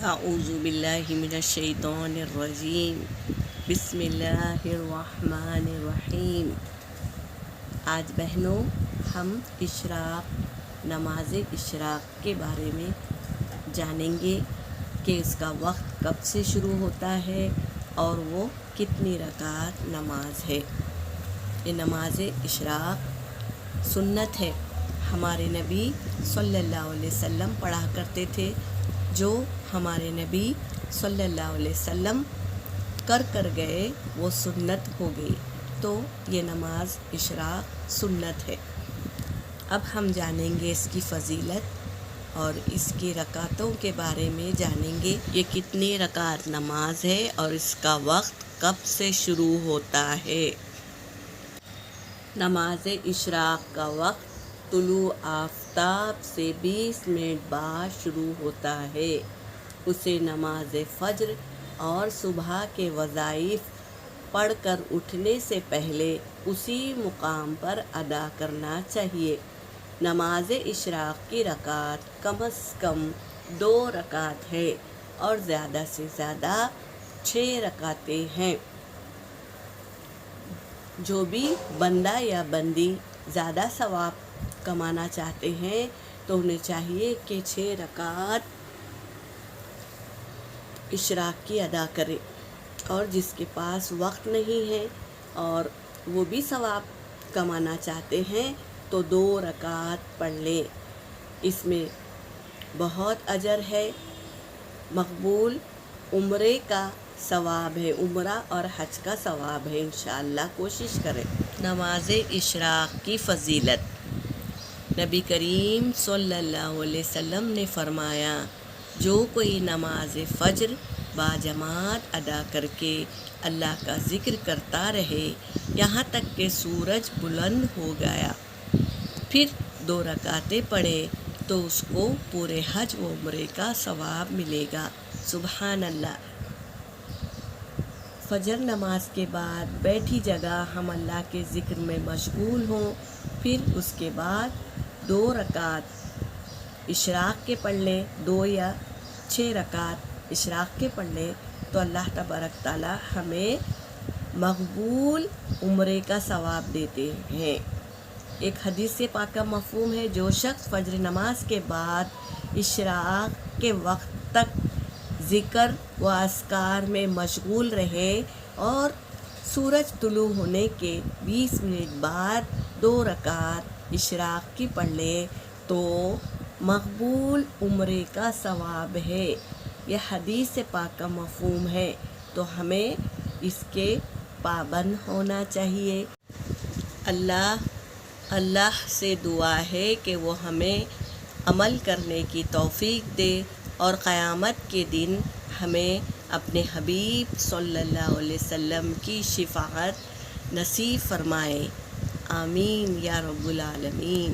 اعوذ باللہ من الشیطان الرجیم بسم اللہ الرحمن الرحیم۔ آج بہنوں ہم نماز اشراق کے بارے میں جانیں گے کہ اس کا وقت کب سے شروع ہوتا ہے اور وہ کتنی رکعت نماز ہے۔ یہ نماز اشراق سنت ہے، ہمارے نبی صلی اللہ علیہ وسلم پڑھا کرتے تھے، جو ہمارے نبی صلی اللہ علیہ وسلم کر گئے وہ سنت ہو گئی، تو یہ نماز اشراق سنت ہے۔ اب ہم جانیں گے اس کی فضیلت اور اس کی رکعتوں کے بارے میں جانیں گے، یہ کتنی رکعت نماز ہے اور اس کا وقت کب سے شروع ہوتا ہے۔ نماز اشراق کا وقت طلوع آفتاب سے 20 منٹ بعد شروع ہوتا ہے۔ اسے نماز فجر اور صبح کے وظائف پڑھ کر اٹھنے سے پہلے اسی مقام پر ادا کرنا چاہیے۔ نماز اشراق کی رکعت کم از کم 2 رکعت ہے اور زیادہ سے زیادہ 6 رکعتیں ہیں۔ جو بھی بندہ یا بندی زیادہ ثواب کمانا چاہتے ہیں تو انہیں چاہیے کہ 6 رکعت اشراق کی ادا کرے، اور جس کے پاس وقت نہیں ہے اور وہ بھی ثواب کمانا چاہتے ہیں تو 2 رکعت پڑھ لیں۔ اس میں بہت اجر ہے، مقبول عمرے کا ثواب ہے، عمرہ اور حج کا ثواب ہے، انشاءاللہ کوشش کریں۔ نماز اشراق کی فضیلت، نبی کریم صلی اللہ علیہ وسلم نے فرمایا، جو کوئی نماز فجر باجماعت ادا کر کے اللہ کا ذکر کرتا رہے یہاں تک کہ سورج بلند ہو گیا، پھر 2 رکعتیں پڑھے تو اس کو پورے حج و عمرے کا ثواب ملے گا۔ سبحان اللہ۔ فجر نماز کے بعد بیٹھی جگہ ہم اللہ کے ذکر میں مشغول ہوں، پھر اس کے بعد 2 رکعت اشراق کے پڑھ لیں، 2 یا 6 رکعت اشراق کے پڑھ لیں تو اللہ تبارک تعالی ہمیں مقبول عمرے کا ثواب دیتے ہیں۔ ایک حدیث سے پاک کا مفہوم ہے، جو شخص فجر نماز کے بعد اشراق کے وقت تک ذکر و اذکار میں مشغول رہے اور سورج طلوع ہونے کے 20 منٹ بعد 2 رکعت اشراق کی پڑھ لے تو مقبول عمرے کا ثواب ہے۔ یہ حدیث سے پاک کا مفہوم ہے، تو ہمیں اس کے پابند ہونا چاہیے۔ اللہ سے دعا ہے کہ وہ ہمیں عمل کرنے کی توفیق دے اور قیامت کے دن ہمیں اپنے حبیب صلی اللہ علیہ وسلم کی شفاعت نصیب فرمائے۔ آمین یا رب العالمین۔